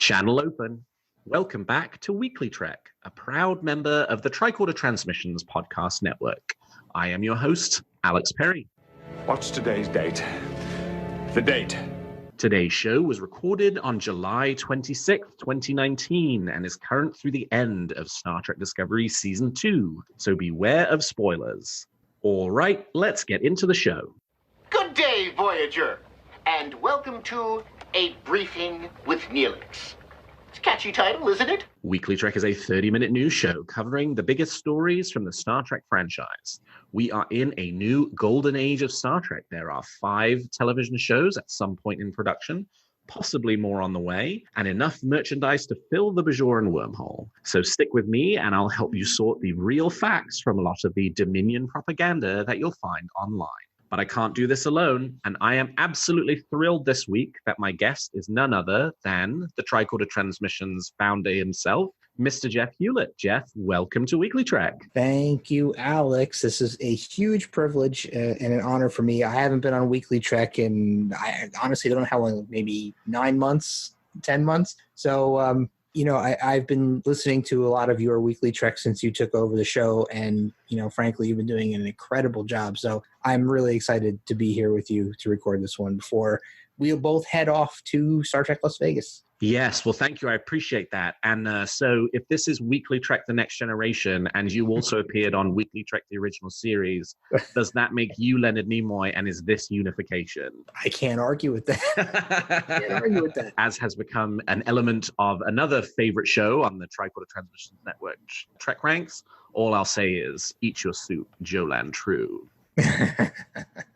Channel open. Welcome back to WeeklyTrek, a proud member of the Tricorder Transmissions podcast network. I am your host, Alex Perry. What's today's date? The date. Today's show was recorded on July 26th, 2019, and is current through the end of Star Trek Discovery Season 2, so beware of spoilers. All right, let's get into the show. Good day, Voyager, and welcome to A Briefing with Neelix. It's a catchy title, isn't it? WeeklyTrek is a 30-minute news show covering the biggest stories from the Star Trek franchise. We are in a new golden age of Star Trek. There are 5 television shows at some point in production, possibly more on the way, and enough merchandise to fill the Bajoran wormhole. So stick with me and I'll help you sort the real facts from a lot of the Dominion propaganda that you'll find online. But I can't do this alone, and I am absolutely thrilled this week that my guest is none other than the Tricorder Transmissions founder himself, Mr. Jeff Hulit. Jeff, welcome to WeeklyTrek. Thank you, Alex. This is a huge privilege and an honor for me. I haven't been on WeeklyTrek in, I honestly don't know how long, maybe 9 months, 10 months. So, I've been listening to a lot of your WeeklyTrek since you took over the show, and, frankly, you've been doing an incredible job. So I'm really excited to be here with you to record this one before we'll both head off to Star Trek Las Vegas. Yes, well, thank you. I appreciate that. And so if this is WeeklyTrek The Next Generation, and you also appeared on WeeklyTrek The Original Series, does that make you Leonard Nimoy, and is this unification? I can't argue with that. As has become an element of another favorite show on the Tricorder Transmissions Network, Trek Ranks, all I'll say is, eat your soup, Jolan True.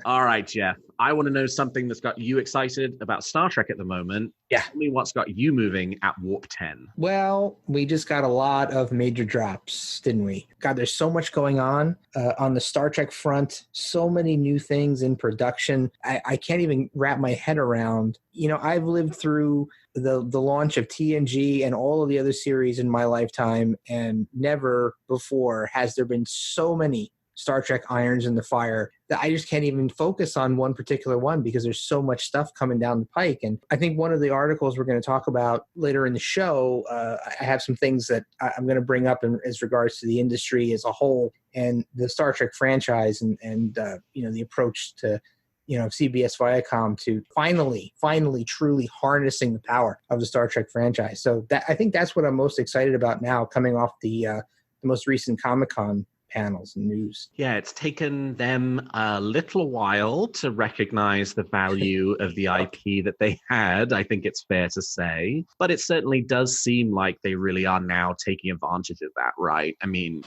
All right, Jeff, I want to know something that's got you excited about Star Trek at the moment. Yeah. Tell me what's got you moving at Warp 10. Well, we just got a lot of major drops, didn't we? God, there's so much going on the Star Trek front, so many new things in production. I can't even wrap my head around. I've lived through the launch of TNG and all of the other series in my lifetime, and never before has there been so many Star Trek irons in the fire that I just can't even focus on one particular one because there's so much stuff coming down the pike. And I think one of the articles we're going to talk about later in the show, I have some things that I'm going to bring up as regards to the industry as a whole and the Star Trek franchise and the approach to CBS Viacom to finally truly harnessing the power of the Star Trek franchise. So I think that's what I'm most excited about now, coming off the most recent Comic-Con panels and news. Yeah, it's taken them a little while to recognize the value of the IP that they had, I think it's fair to say. But it certainly does seem like they really are now taking advantage of that, right? I mean,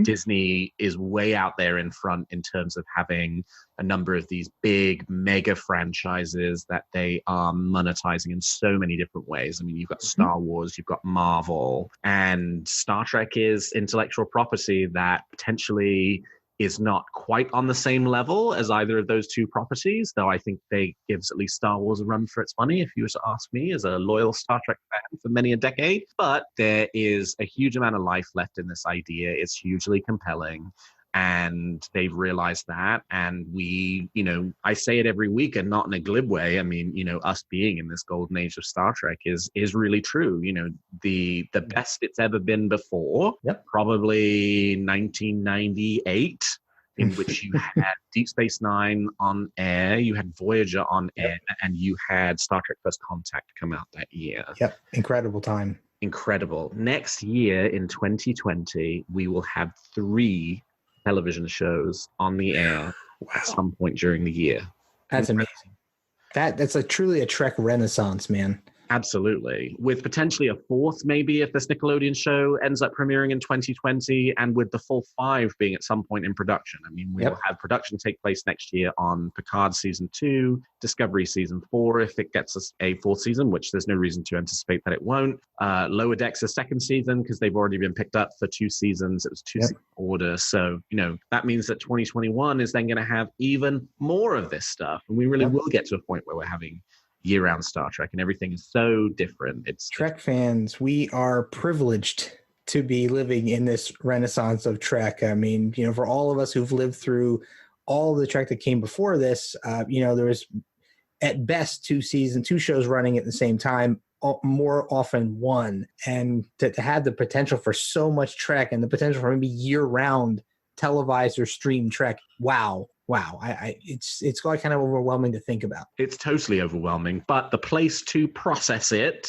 Disney is way out there in front in terms of having a number of these big mega franchises that they are monetizing in so many different ways. I mean, you've got Star Wars, you've got Marvel, and Star Trek is intellectual property that potentially is not quite on the same level as either of those two properties, though I think they gives at least Star Wars a run for its money, if you were to ask me, as a loyal Star Trek fan for many a decade. But there is a huge amount of life left in this idea. It's hugely compelling. And they've realized that. And we, I say it every week and not in a glib way. I mean, us being in this golden age of Star Trek is really true. The best it's ever been before, probably 1998, in which you had Deep Space Nine on air, you had Voyager on air, and you had Star Trek First Contact come out that year. Yep, incredible time. Incredible. Next year, in 2020, we will have 3 television shows on the air at some point during the year. That's amazing. That's truly a Trek renaissance, man. Absolutely. With potentially a 4th, maybe, if this Nickelodeon show ends up premiering in 2020, and with the full 5 being at some point in production. I mean, we will have production take place next year on Picard Season 2, Discovery Season 4, if it gets us a 4th season, which there's no reason to anticipate that it won't. Lower Decks' 2nd season, because they've already been picked up for 2 seasons. It was 2-season order. So, that means that 2021 is then going to have even more of this stuff. And we really will get to a point where we're having year-round Star Trek, and everything is so different. It's Trek fans, we are privileged to be living in this renaissance of Trek. I mean, for all of us who've lived through all of the Trek that came before this, there was at best 2 shows running at the same time. more often one, and to have the potential for so much Trek and the potential for maybe year-round televised or streamed Trek. Wow. It's quite kind of overwhelming to think about. It's totally overwhelming, but the place to process it,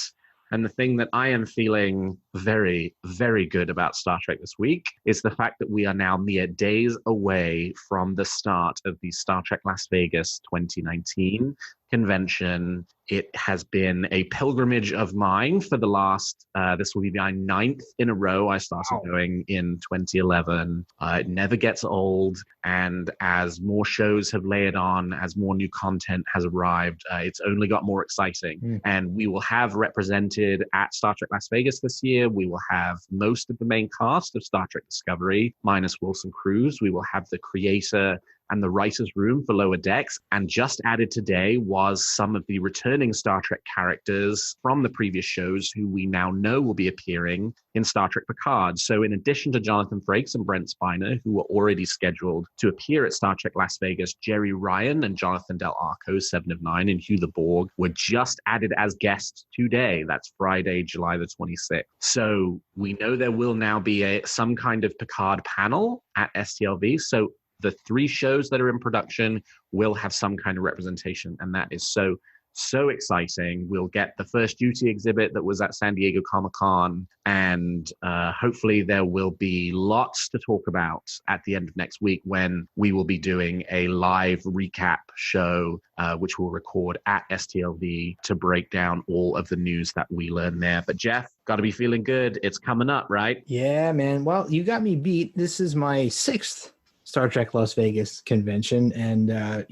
and the thing that I am feeling very, very good about Star Trek this week, is the fact that we are now mere days away from the start of the Star Trek Las Vegas 2019 convention. It has been a pilgrimage of mine for the last, this will be my 9th in a row. I started going in 2011. It never gets old. And as more shows have layered on, as more new content has arrived, it's only got more exciting. And we will have represented at Star Trek Las Vegas this year, we will have most of the main cast of Star Trek Discovery, minus Wilson Cruz. We will have the creator and the writer's room for Lower Decks. And just added today was some of the returning Star Trek characters from the previous shows who we now know will be appearing in Star Trek Picard. So in addition to Jonathan Frakes and Brent Spiner, who were already scheduled to appear at Star Trek Las Vegas, Jerry Ryan and Jonathan Del Arco, 7 of 9, and Hugh the Borg were just added as guests today. That's Friday, July the 26th. So we know there will now be some kind of Picard panel at STLV. So the 3 shows that are in production will have some kind of representation, and that is so exciting. We'll get the first duty exhibit that was at San Diego Comic-Con, and hopefully there will be lots to talk about at the end of next week when we will be doing a live recap show, which we'll record at STLV to break down all of the news that we learn there. But Jeff, got to be feeling good. It's coming up, right? Yeah, man. Well, you got me beat. This is my 6th Star Trek Las Vegas convention, and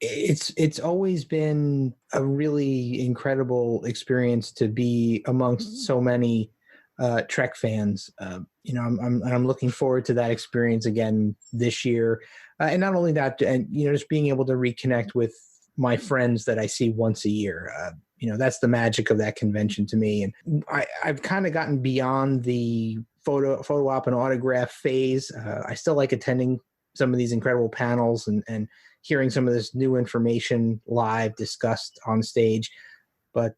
it's always been a really incredible experience to be amongst so many Trek fans. I'm looking forward to that experience again this year, and not only that, and just being able to reconnect with my friends that I see once a year. That's the magic of that convention to me, and I've kind of gotten beyond the photo op and autograph phase. I still like attending some of these incredible panels and hearing some of this new information live discussed on stage. But,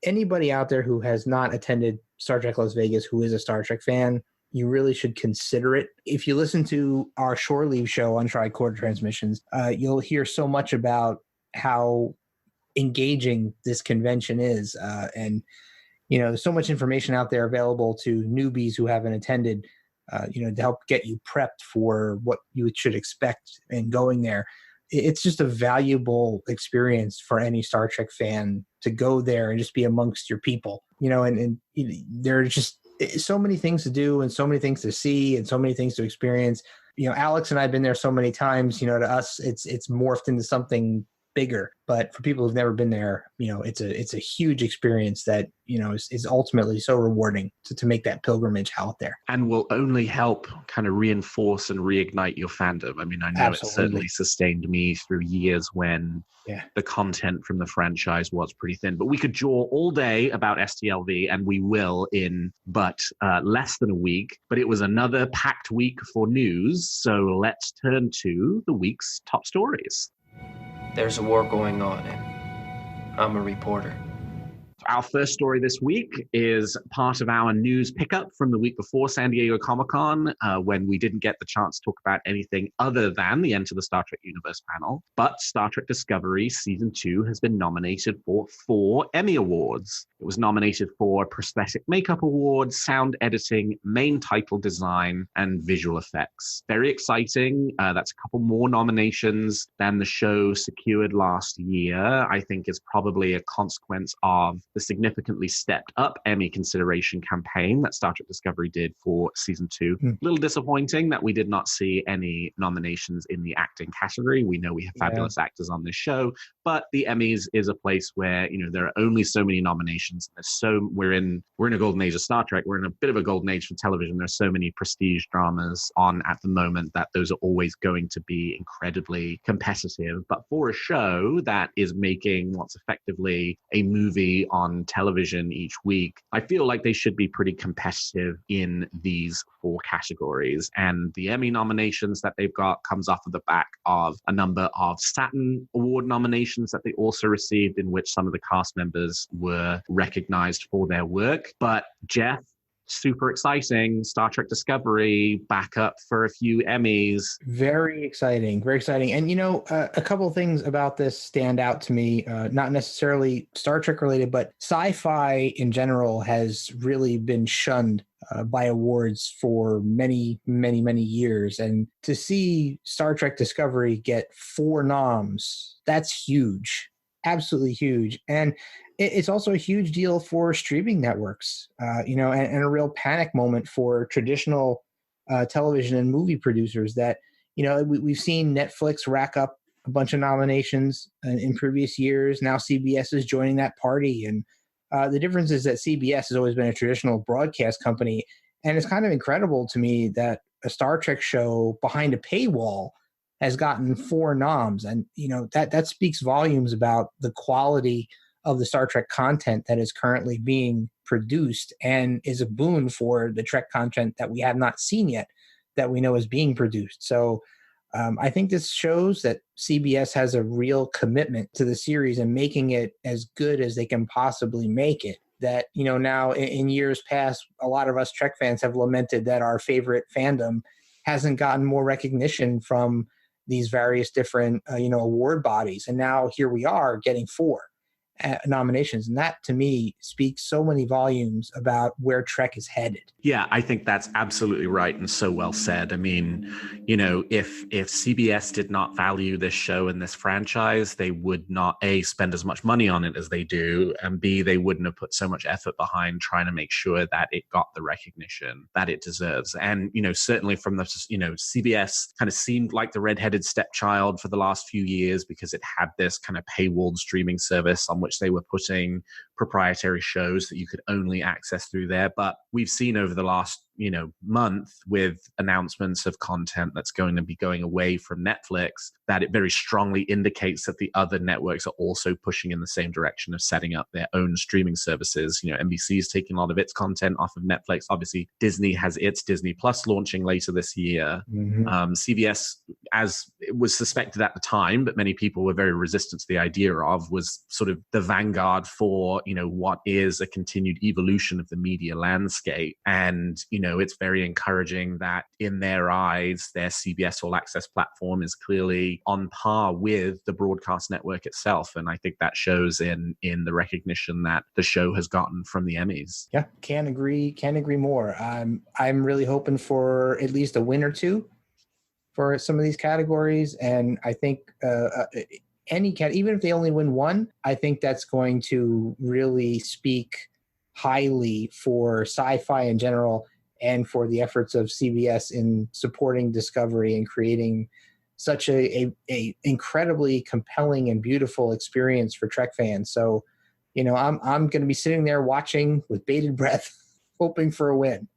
anybody out there who has not attended Star Trek Las Vegas, who is a Star Trek fan, you really should consider it. If you listen to our Shore Leave show on Tricorder Transmissions, you'll hear so much about how engaging this convention is. And there's so much information out there available to newbies who haven't attended, to help get you prepped for what you should expect in going there. It's just a valuable experience for any Star Trek fan to go there and just be amongst your people, and there are just so many things to do and so many things to see and so many things to experience. Alex and I have been there so many times, to us, it's morphed into something bigger, but for people who've never been there, it's a huge experience that is ultimately so rewarding to make that pilgrimage out there, and will only help kind of reinforce and reignite your fandom. I mean, I know Absolutely. It certainly sustained me through years when the content from the franchise was pretty thin, but we could jaw all day about STLV, and we will in but less than a week. But it was another packed week for news, so let's turn to the week's top stories. There's a war going on, and I'm a reporter. Our first story this week is part of our news pickup from the week before San Diego Comic-Con, when we didn't get the chance to talk about anything other than the Enter the Star Trek Universe panel. But Star Trek Discovery Season 2 has been nominated for 4 Emmy Awards. It was nominated for Prosthetic Makeup Award, Sound Editing, Main Title Design, and Visual Effects. Very exciting. That's a couple more nominations than the show secured last year. I think it's probably a consequence of the significantly stepped up Emmy consideration campaign that Star Trek Discovery did for Season 2. A little disappointing that we did not see any nominations in the acting category. We know we have fabulous actors on this show, but the Emmys is a place where, there are only so many nominations. We're in a golden age of Star Trek. We're in a bit of a golden age for television. There's so many prestige dramas on at the moment that those are always going to be incredibly competitive. But for a show that is making what's effectively a movie on on television each week, I feel like they should be pretty competitive in these 4 categories. And the Emmy nominations that they've got comes off of the back of a number of Saturn Award nominations that they also received, in which some of the cast members were recognized for their work. But Jeff, super exciting. Star Trek Discovery back up for a few Emmys. Very exciting. Very exciting. And, a couple of things about this stand out to me, not necessarily Star Trek related, but sci-fi in general has really been shunned by awards for many, many, many years. And to see Star Trek Discovery get 4 noms, that's huge. Absolutely huge. And it's also a huge deal for streaming networks, and a real panic moment for traditional television and movie producers that, we've seen Netflix rack up a bunch of nominations in previous years. Now CBS is joining that party. And the difference is that CBS has always been a traditional broadcast company. And it's kind of incredible to me that a Star Trek show behind a paywall has gotten 4 noms. And, that speaks volumes about the quality of the Star Trek content that is currently being produced, and is a boon for the Trek content that we have not seen yet that we know is being produced. So I think this shows that CBS has a real commitment to the series and making it as good as they can possibly make it. That, now in years past, a lot of us Trek fans have lamented that our favorite fandom hasn't gotten more recognition from these various different, award bodies. And now here we are getting 4 nominations. And that, to me, speaks so many volumes about where Trek is headed. Yeah, I think that's absolutely right and so well said. I mean, if CBS did not value this show and this franchise, they would not, A, spend as much money on it as they do, and B, they wouldn't have put so much effort behind trying to make sure that it got the recognition that it deserves. And, certainly from the, CBS kind of seemed like the redheaded stepchild for the last few years because it had this kind of paywalled streaming service on which they were putting proprietary shows that you could only access through there. But we've seen over the last month, with announcements of content that's going to be going away from Netflix, that it very strongly indicates that the other networks are also pushing in the same direction of setting up their own streaming services. NBC is taking a lot of its content off of Netflix. Obviously, Disney has its Disney Plus launching later this year. Mm-hmm. CBS, as it was suspected at the time, but many people were very resistant to the idea of, was sort of the vanguard for, what is a continued evolution of the media landscape. And, it's very encouraging that in their eyes, their CBS All Access platform is clearly on par with the broadcast network itself. And I think that shows in the recognition that the show has gotten from the Emmys. Yeah, can't agree more. I'm really hoping for at least a win or 2 for some of these categories. And I think even if they only win 1, I think that's going to really speak highly for sci-fi in general and for the efforts of CBS in supporting Discovery and creating such a incredibly compelling and beautiful experience for Trek fans. So, I'm going to be sitting there watching with bated breath, hoping for a win.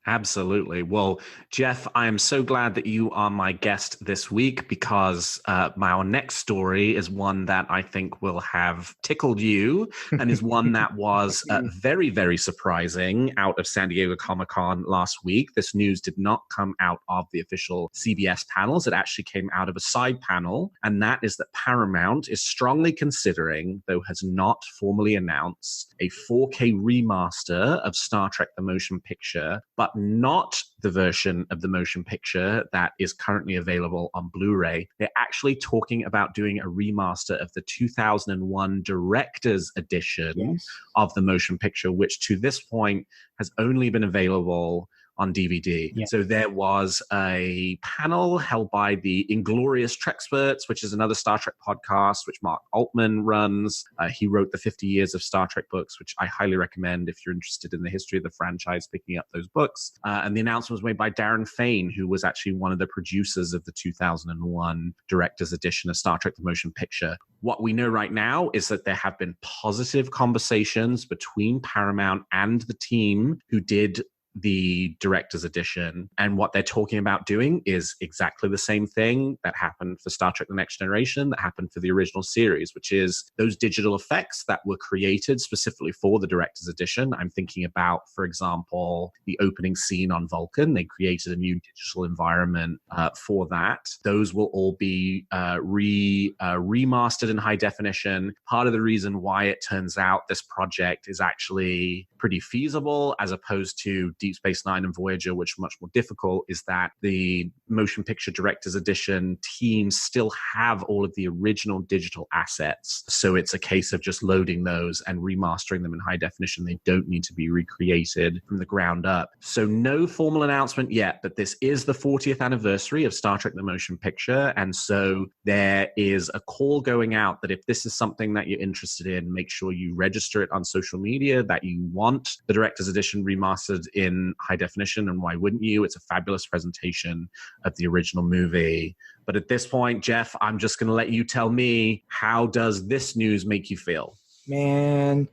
Absolutely. Well, Jeff, I am so glad that you are my guest this week, because our next story is one that I think will have tickled you and is one that was very, very surprising out of San Diego Comic-Con last week. This news did not come out of the official CBS panels. It actually came out of a side panel, and that is that Paramount is strongly considering, though has not formally announced, a 4K remaster of Star Trek the Motion Picture, but not the version of the motion picture that is currently available on Blu-ray. They're actually talking about doing a remaster of the 2001 Director's Edition of the motion picture, which to this point has only been available on DVD. Yeah. So there was a panel held by the Inglorious Treksperts, which is another Star Trek podcast, which Mark Altman runs. He wrote the 50 Years of Star Trek books, which I highly recommend if you're interested in the history of the franchise, picking up those books. And the announcement was made by Darren Fain, who was actually one of the producers of the 2001 Director's Edition of Star Trek the Motion Picture. What we know right now is that there have been positive conversations between Paramount and the team who did the director's edition. And what they're talking about doing is exactly the same thing that happened for Star Trek The Next Generation, that happened for the original series, which is those digital effects that were created specifically for the director's edition. I'm thinking about, for example, the opening scene on Vulcan. They created a new digital environment for that. Those will all be remastered in high definition. Part of the reason why it turns out this project is actually pretty feasible as opposed to Deep Space Nine and Voyager, which are much more difficult, is that the motion picture director's edition teams still have all of the original digital assets. So it's a case of just loading those and remastering them in high definition. They don't need to be recreated from the ground up. So no formal announcement yet, but this is the 40th anniversary of Star Trek The Motion Picture. And so there is a call going out that if this is something that you're interested in, make sure you register it on social media, that you want the director's edition remastered in high definition. And why wouldn't you? It's a fabulous presentation of the original movie. But at this point, Jeff, I'm just going to let you tell me, how does this news make you feel? Man,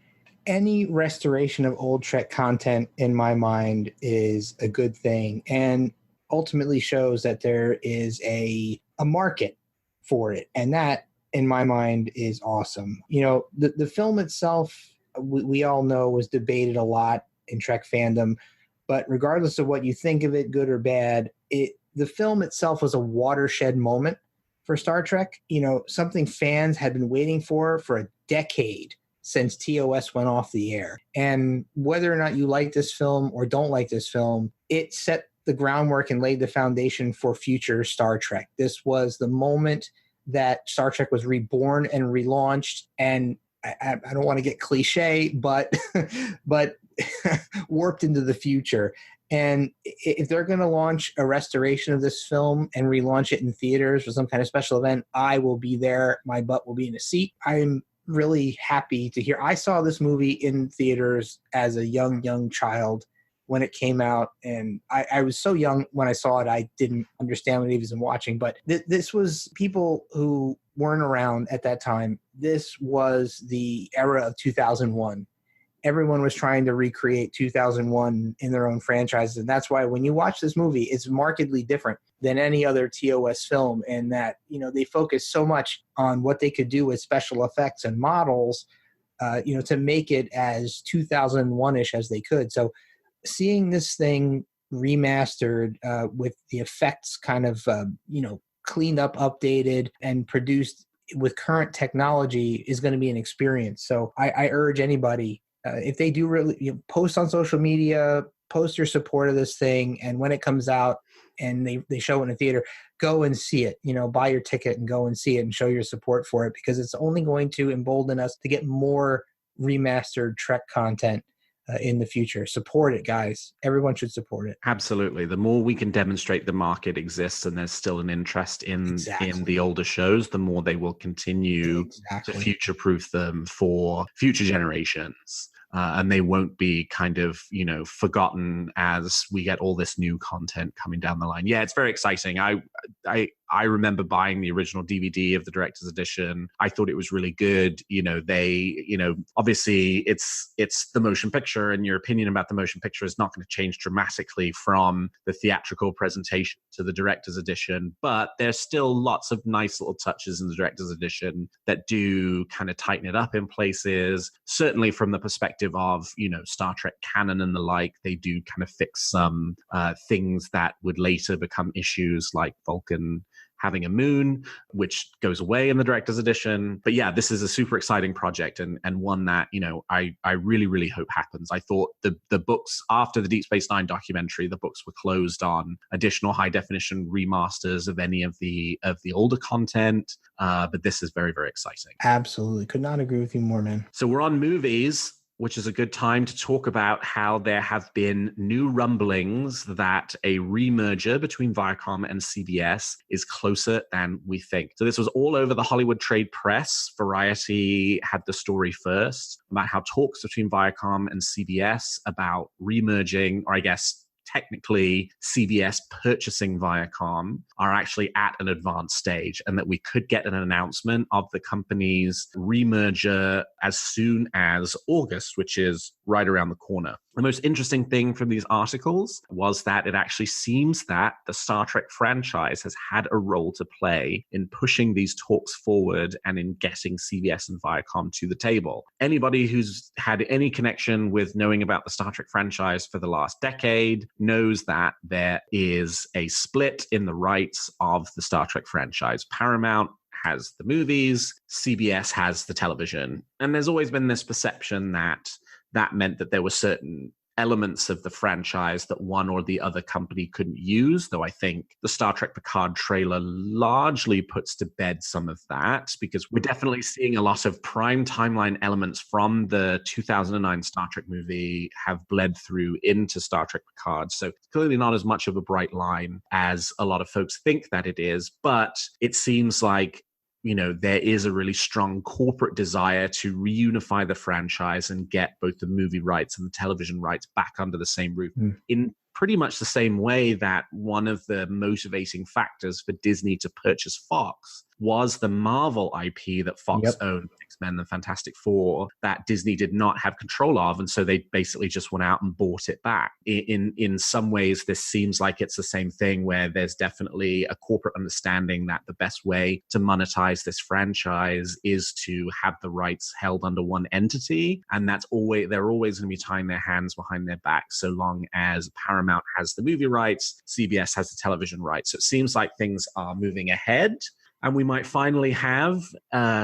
any restoration of old Trek content in my mind is a good thing, and ultimately shows that there is a market for it. And that, in my mind, is awesome. You know, the film itself, we all know, was debated a lot in Trek fandom, but regardless of what you think of it, good or bad, the film itself was a watershed moment for Star Trek. You know, something fans had been waiting for a decade since TOS went off the air. And whether or not you like this film or don't like this film, it set the groundwork and laid the foundation for future Star Trek. This was the moment that Star Trek was reborn and relaunched, and I don't want to get cliche, but warped into the future. And if they're going to launch a restoration of this film and relaunch it in theaters for some kind of special event, I will be there. My butt will be in a seat. I'm really happy to hear. I saw this movie in theaters as a young child when it came out, and I was so young when I saw it, I didn't understand what he was watching. But this was people who weren't around at that time. This was the era of 2001. Everyone was trying to recreate 2001 in their own franchises, and that's why when you watch this movie, it's markedly different than any other TOS film, and that, you know, they focus so much on what they could do with special effects and models, to make it as 2001-ish as they could. So seeing this thing remastered with the effects kind of, cleaned up, updated, and produced with current technology is going to be an experience. So I urge anybody, if they do really post on social media, post your support of this thing, and when it comes out and they show it in a theater, go and see it. Buy your ticket and go and see it and show your support for it, because it's only going to embolden us to get more remastered Trek content in the future. Support it, guys. Everyone should support it. Absolutely. The more we can demonstrate the market exists and there's still an interest in the older shows, the more they will continue to future-proof them for future generations. And they won't be kind of, forgotten as we get all this new content coming down the line. Yeah, it's very exciting. I remember buying the original DVD of the director's edition. I thought it was really good. Obviously it's the motion picture, and your opinion about the motion picture is not going to change dramatically from the theatrical presentation to the director's edition, but there's still lots of nice little touches in the director's edition that do kind of tighten it up in places. Certainly from the perspective of, Star Trek canon and the like, they do kind of fix some things that would later become issues, like Vulcan having a moon, which goes away in the director's edition. But yeah, this is a super exciting project, and one that, I really, really hope happens. I thought the books, after the Deep Space Nine documentary, the books were closed on additional high definition remasters of any of the older content. But this is very, very exciting. Absolutely. Could not agree with you more, man. So we're on movies, which is a good time to talk about how there have been new rumblings that a remerger between Viacom and CBS is closer than we think. So this was all over the Hollywood trade press. Variety had the story first about how talks between Viacom and CBS about remerging, or I guess technically CBS purchasing Viacom, are actually at an advanced stage, and that we could get an announcement of the company's remerger as soon as August, which is right around the corner. The most interesting thing from these articles was that it actually seems that the Star Trek franchise has had a role to play in pushing these talks forward and in getting CBS and Viacom to the table. Anybody who's had any connection with knowing about the Star Trek franchise for the last decade knows that there is a split in the rights of the Star Trek franchise. Paramount has the movies, CBS has the television. And there's always been this perception that that meant that there were certain elements of the franchise that one or the other company couldn't use, though I think the Star Trek Picard trailer largely puts to bed some of that, because we're definitely seeing a lot of prime timeline elements from the 2009 Star Trek movie have bled through into Star Trek Picard. So it's clearly not as much of a bright line as a lot of folks think that it is, but it seems like there is a really strong corporate desire to reunify the franchise and get both the movie rights and the television rights back under the same roof in pretty much the same way that one of the motivating factors for Disney to purchase Fox was the Marvel IP that Fox owned, X-Men and Fantastic Four, that Disney did not have control of. And so they basically just went out and bought it back. In some ways, this seems like it's the same thing where there's definitely a corporate understanding that the best way to monetize this franchise is to have the rights held under one entity. And they're always going to be tying their hands behind their back so long as Paramount has the movie rights, CBS has the television rights. So it seems like things are moving ahead. And we might finally have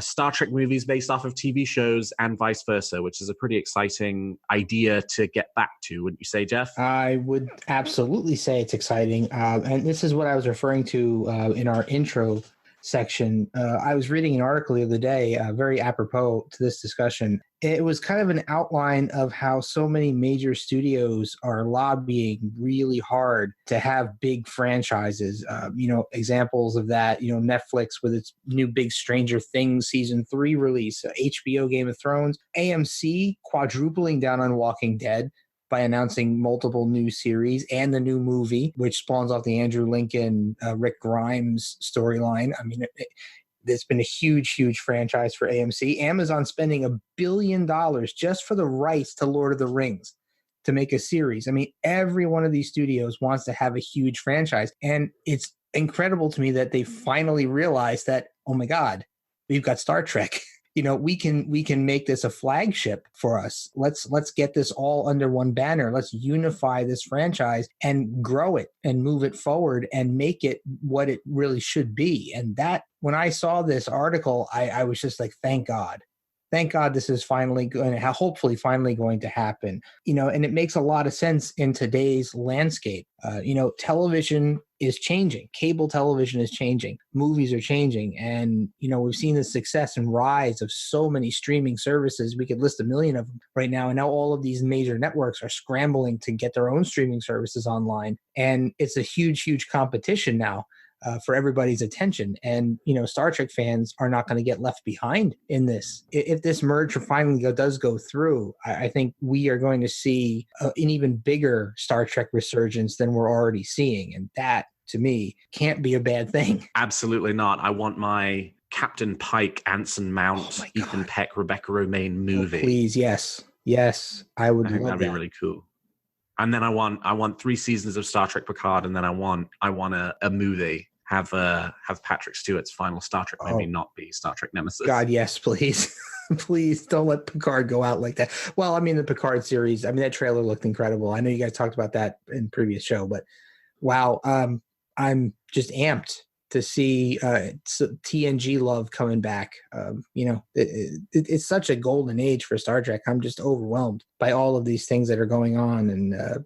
Star Trek movies based off of TV shows and vice versa, which is a pretty exciting idea to get back to, wouldn't you say, Jeff? I would absolutely say it's exciting. And this is what I was referring to in our intro section. I was reading an article the other day, very apropos to this discussion. It was kind of an outline of how so many major studios are lobbying really hard to have big franchises. Examples of that, Netflix with its new big Stranger Things season 3 release, HBO Game of Thrones, AMC quadrupling down on Walking Dead by announcing multiple new series and the new movie, which spawns off the Andrew Lincoln, Rick Grimes storyline. I mean, it's been a huge, huge franchise for AMC. Amazon spending $1 billion just for the rights to Lord of the Rings to make a series. I mean, every one of these studios wants to have a huge franchise. And it's incredible to me that they finally realized that, oh my God, we've got Star Trek. We can make this a flagship for us. Let's get this all under one banner. Let's unify this franchise and grow it and move it forward and make it what it really should be. And that, when I saw this article, I was just like, thank God. Thank God this is hopefully finally going to happen. And it makes a lot of sense in today's landscape. Television is changing. Cable television is changing. Movies are changing. And, we've seen the success and rise of so many streaming services. We could list 1 million of them right now. And now all of these major networks are scrambling to get their own streaming services online. And it's a huge, huge competition now. For everybody's attention. And, Star Trek fans are not going to get left behind in this. If this merger finally does go through, I think we are going to see an even bigger Star Trek resurgence than we're already seeing. And that, to me, can't be a bad thing. Absolutely not. I want my Captain Pike, Anson Mount, Ethan Peck, Rebecca Romijn movie. Oh, please, yes. Yes, I would love that. That'd be really cool. And then I want 3 seasons of Star Trek Picard, and then I want a movie. Have Patrick Stewart's final Star Trek movie not be Star Trek Nemesis. God, yes, please. Please don't let Picard go out like that. Well, I mean, the Picard series, that trailer looked incredible. I know you guys talked about that in previous show, but wow, I'm just amped to see TNG love coming back. It's such a golden age for Star Trek. I'm just overwhelmed by all of these things that are going on. And,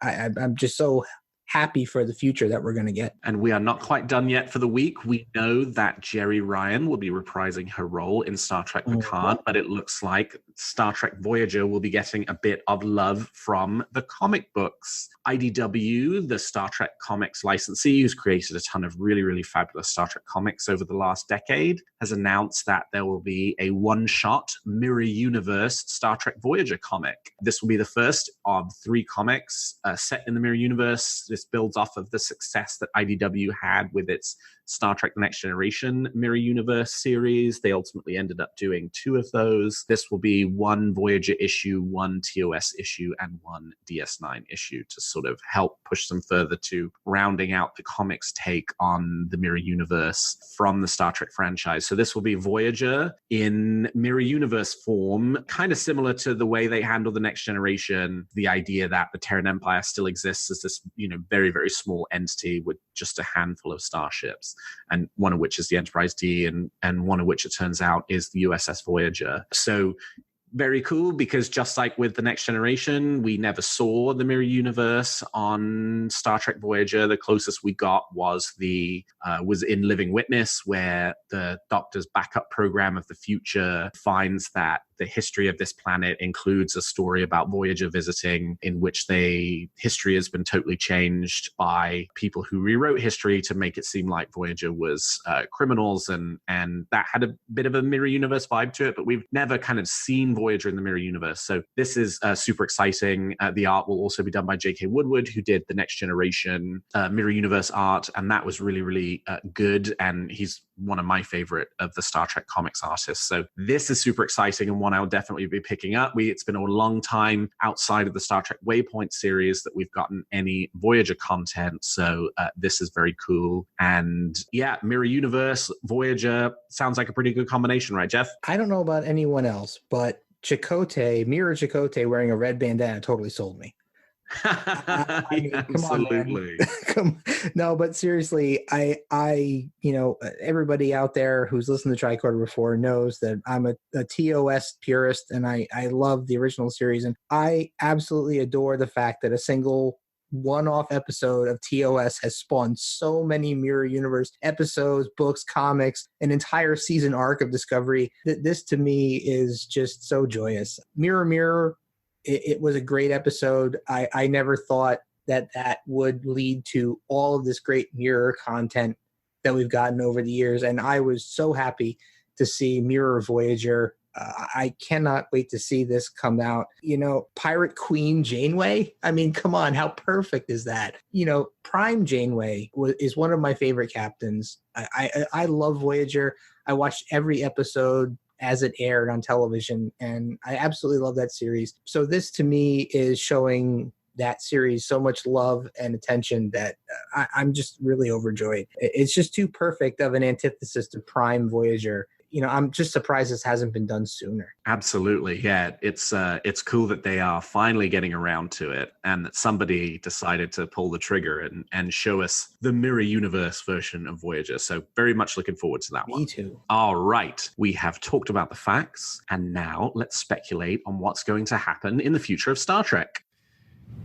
I'm just so happy for the future that we're going to get. And we are not quite done yet for the week. We know that Jeri Ryan will be reprising her role in Star Trek Picard, but it looks like Star Trek Voyager will be getting a bit of love from the comic books. IDW, the Star Trek comics licensee, who's created a ton of really, really fabulous Star Trek comics over the last decade, has announced that there will be a one-shot Mirror Universe Star Trek Voyager comic. This will be the first of 3 comics set in the Mirror Universe. This This builds off of the success that IDW had with its Star Trek The Next Generation Mirror Universe series. They ultimately ended up doing 2 of those. This will be 1 Voyager issue, 1 TOS issue, and 1 DS9 issue to sort of help push them further to rounding out the comics take on the Mirror Universe from the Star Trek franchise. So this will be Voyager in Mirror Universe form, kind of similar to the way they handle The Next Generation, the idea that the Terran Empire still exists as this, very, very small entity with just a handful of starships, and one of which is the Enterprise D, and one of which, it turns out, is the USS Voyager. So very cool, because just like with The Next Generation, we never saw the Mirror Universe on Star Trek Voyager. The closest we got was in Living Witness, where the Doctor's backup program of the future finds that the history of this planet includes a story about Voyager visiting, in which history has been totally changed by people who rewrote history to make it seem like Voyager was criminals, and that had a bit of a Mirror Universe vibe to it, but we've never kind of seen Voyager in the Mirror Universe. So this is super exciting. The art will also be done by J.K. Woodward, who did the Next Generation Mirror Universe art, and that was really, really good, and he's one of my favorite of the Star Trek comics artists. So this is super exciting, and one I'll definitely be picking up. It's been a long time outside of the Star Trek Waypoint series that we've gotten any Voyager content, so this is very cool. And yeah, Mirror Universe, Voyager, sounds like a pretty good combination, right, Jeff? I don't know about anyone else, but Mirror Chakotay wearing a red bandana totally sold me. I mean, absolutely. Come on, no, but seriously, I everybody out there who's listened to Tricorder before knows that I'm a TOS purist, and I love the original series, and I absolutely adore the fact that a single one-off episode of TOS has spawned so many Mirror Universe episodes, books, comics, an entire season arc of Discovery. This to me is just so joyous. Mirror Mirror, it was a great episode. I never thought that would lead to all of this great Mirror content that we've gotten over the years, and I was so happy to see Mirror Voyager. I cannot wait to see this come out. Pirate Queen Janeway. I mean, come on, how perfect is that? Prime Janeway is one of my favorite captains. I love Voyager. I watched every episode as it aired on television, and I absolutely love that series. So this to me is showing that series so much love and attention that I'm just really overjoyed. It's just too perfect of an antithesis to Prime Voyager. I'm just surprised this hasn't been done sooner. Absolutely. Yeah. It's cool that they are finally getting around to it, and that somebody decided to pull the trigger and show us the Mirror Universe version of Voyager. So very much looking forward to that one. Me too. All right. We have talked about the facts, and now let's speculate on what's going to happen in the future of Star Trek.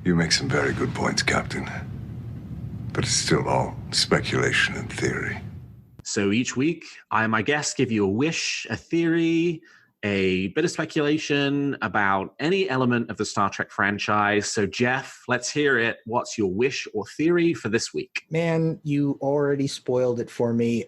You make some very good points, Captain. But it's still all speculation and theory. So each week, I and my guests give you a wish, a theory, a bit of speculation about any element of the Star Trek franchise. So Jeff, let's hear it. What's your wish or theory for this week? Man, you already spoiled it for me.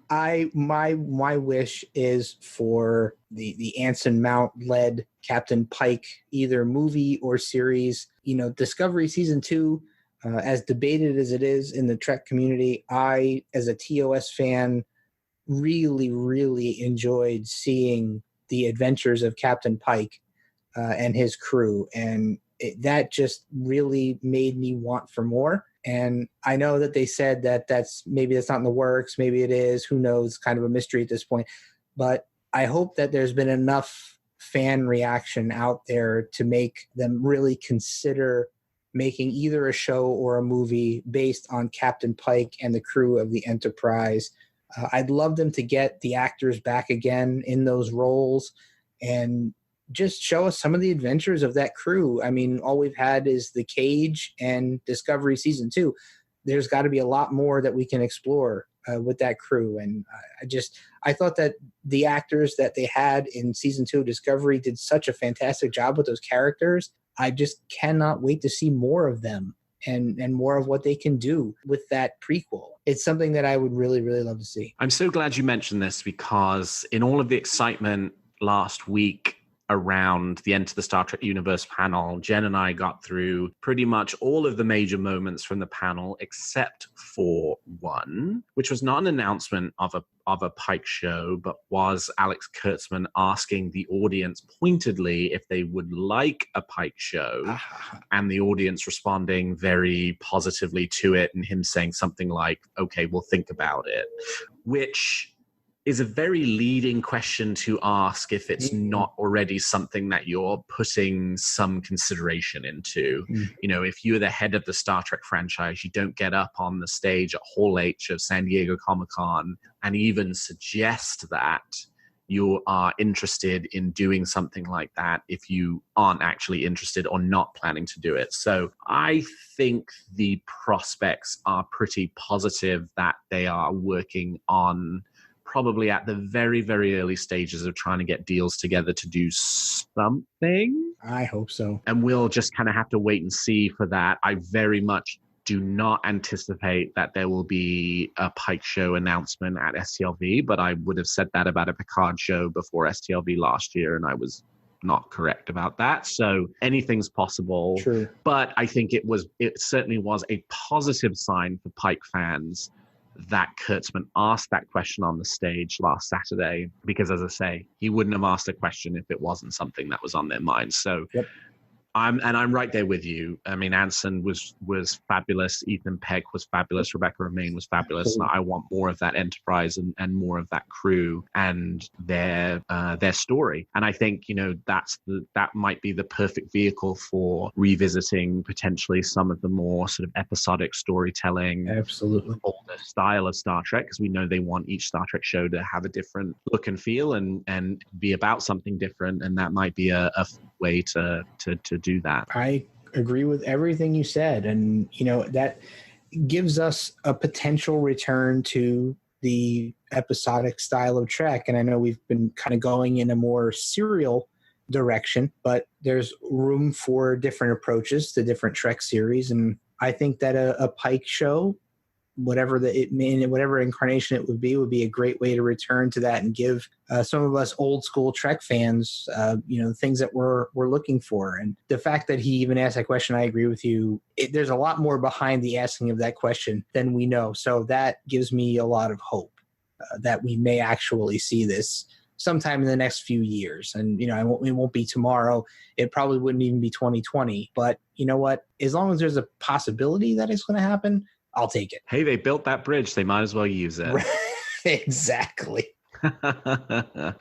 My wish is for the Anson Mount led Captain Pike, either movie or series. Discovery Season 2, as debated as it is in the Trek community, I, as a TOS fan, really, really enjoyed seeing the adventures of Captain Pike and his crew. And that just really made me want for more. And I know that they said that's not in the works. Maybe it is. Who knows? Kind of a mystery at this point. But I hope that there's been enough fan reaction out there to make them really consider making either a show or a movie based on Captain Pike and the crew of the Enterprise. I'd love them to get the actors back again in those roles and just show us some of the adventures of that crew. I mean, all we've had is The Cage and Discovery Season 2. There's got to be a lot more that we can explore with that crew. And I thought that the actors that they had in Season 2 of Discovery did such a fantastic job with those characters. I just cannot wait to see more of them and more of what they can do with that prequel. It's something that I would really, really love to see. I'm so glad you mentioned this, because in all of the excitement last week around the Enter the Star Trek Universe panel. Jen and I got through pretty much all of the major moments from the panel, except for one, which was not an announcement of a Pike show, but was Alex Kurtzman asking the audience pointedly if they would like a Pike show, and the audience responding very positively to it, and him saying something like, okay, we'll think about it, which is a very leading question to ask if it's not already something that you're putting some consideration into. You know, if you're the head of the Star Trek franchise, you don't get up on the stage at Hall H of San Diego Comic-Con and even suggest that you are interested in doing something like that if you aren't actually interested or not planning to do it. So I think the prospects are pretty positive that they are working on, probably at the very, very early stages of trying to get deals together to do something. I hope so. And we'll just kind of have to wait and see for that. I very much do not anticipate that there will be a Pike show announcement at STLV, but I would have said that about a Picard show before STLV last year, and I was not correct about that. So anything's possible. True. But I think it certainly was a positive sign for Pike fans that Kurtzman asked that question on the stage last Saturday, because, as I say, he wouldn't have asked a question if it wasn't something that was on their mind. So I'm right there with you. I mean, Anson was fabulous. Ethan Peck was fabulous. Rebecca Romaine was fabulous. And I want more of that Enterprise and more of that crew and their story. And I think, you know, that might be the perfect vehicle for revisiting potentially some of the more sort of episodic storytelling, absolutely, older style of Star Trek, because we know they want each Star Trek show to have a different look and feel and be about something different. And that might be a way to do that. I agree with everything you said, and you know that gives us a potential return to the episodic style of Trek. And I know we've been kind of going in a more serial direction, but there's room for different approaches to different Trek series, and I think that a Pike show, whatever whatever incarnation it would be a great way to return to that and give some of us old school Trek fans, things that we're looking for. And the fact that he even asked that question, I agree with you. There's a lot more behind the asking of that question than we know. So that gives me a lot of hope that we may actually see this sometime in the next few years. And, you know, it won't be tomorrow. It probably wouldn't even be 2020. But you know what? As long as there's a possibility that it's going to happen, I'll take it. Hey, they built that bridge. They might as well use it. Exactly.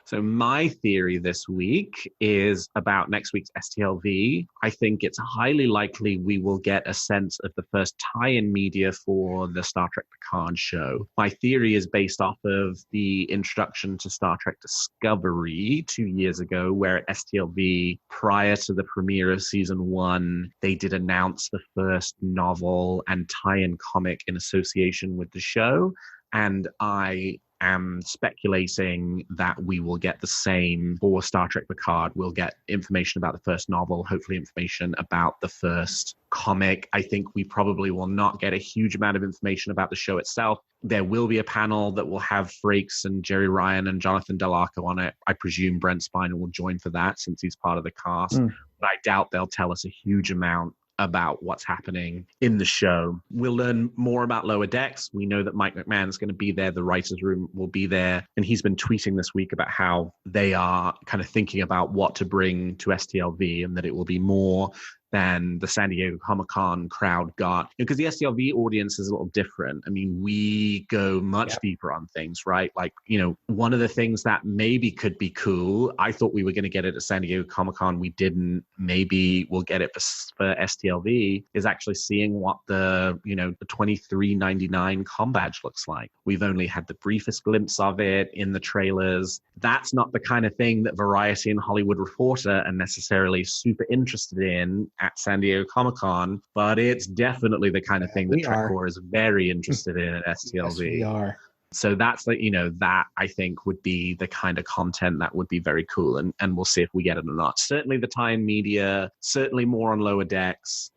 So my theory this week is about next week's STLV. I think it's highly likely we will get a sense of the first tie-in media for the Star Trek Picard show. My theory is based off of the introduction to Star Trek Discovery 2 years ago, where at STLV, prior to the premiere of season 1, they did announce the first novel and tie-in comic in association with the show. And I am speculating that we will get the same for Star Trek Picard. We'll get information about the first novel, hopefully information about the first comic. I think we probably will not get a huge amount of information about the show itself. There will be a panel that will have Frakes and Jerry Ryan and Jonathan Del Arco on it. I presume Brent Spiner will join for that since he's part of the cast. But I doubt they'll tell us a huge amount about what's happening in the show. We'll learn more about Lower Decks. We know that Mike McMahon's going to be there. The writer's room will be there. And he's been tweeting this week about how they are kind of thinking about what to bring to STLV, and that it will be more than the San Diego Comic-Con crowd got. Because the STLV audience is a little different. I mean, we go much deeper on things, right? Like, you know, one of the things that maybe could be cool, I thought we were going to get it at San Diego Comic-Con. We didn't. Maybe we'll get it for STLV, is actually seeing what the $23.99 com badge looks like. We've only had the briefest glimpse of it in the trailers. That's not the kind of thing that Variety and Hollywood Reporter are necessarily super interested in at San Diego Comic-Con, but it's definitely the kind of thing that Tricorder is very interested in at STLV. Yes, we are. So that's that I think would be the kind of content that would be very cool, and we'll see if we get it or not. Certainly the tie-in media, certainly more on Lower Decks.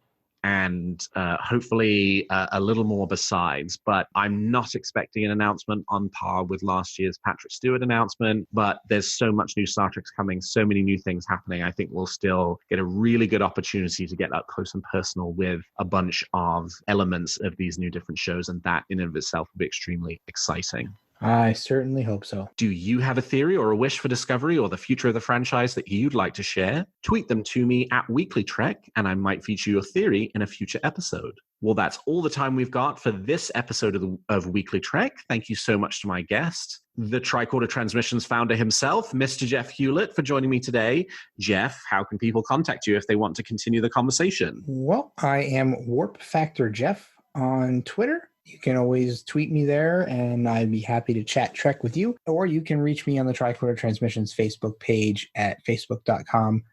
and hopefully a little more besides. But I'm not expecting an announcement on par with last year's Patrick Stewart announcement, but there's so much new Star Trek's coming, so many new things happening. I think we'll still get a really good opportunity to get up close and personal with a bunch of elements of these new different shows, and that in and of itself will be extremely exciting. I certainly hope so. Do you have a theory or a wish for Discovery or the future of the franchise that you'd like to share? Tweet them to me at WeeklyTrek, and I might feature your theory in a future episode. Well, that's all the time we've got for this episode of WeeklyTrek. Thank you so much to my guest, the Tricorder Transmissions founder himself, Mr. Jeff Hulit, for joining me today. Jeff, how can people contact you if they want to continue the conversation? Well, I am Warp Factor Jeff on Twitter. You can always tweet me there, and I'd be happy to chat Trek with you. Or you can reach me on the Tricorder Transmissions Facebook page at facebook.com/the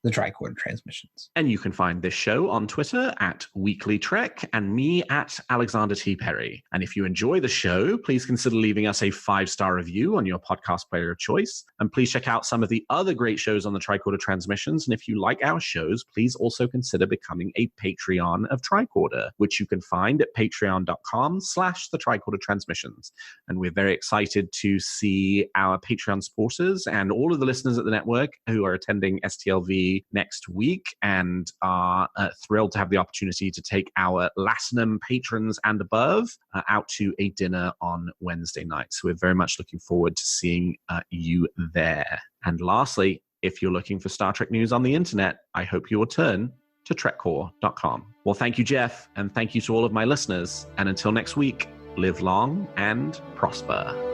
Tricorder Transmissions. And you can find this show on Twitter at WeeklyTrek and me at Alexander T. Perry. And if you enjoy the show, please consider leaving us a 5-star review on your podcast player of choice. And please check out some of the other great shows on the Tricorder Transmissions. And if you like our shows, please also consider becoming a Patreon of Tricorder, which you can find at patreon.com/the Tricorder Transmissions. And we're very excited to see our Patreon supporters and all of the listeners at the network who are attending STLV next week and are thrilled to have the opportunity to take our Latinum patrons and above out to a dinner on Wednesday night. So we're very much looking forward to seeing you there. And lastly, if you're looking for Star Trek news on the internet, I hope you will turn to trekcore.com. Well, thank you, Jeff, and thank you to all of my listeners. And until next week, live long and prosper.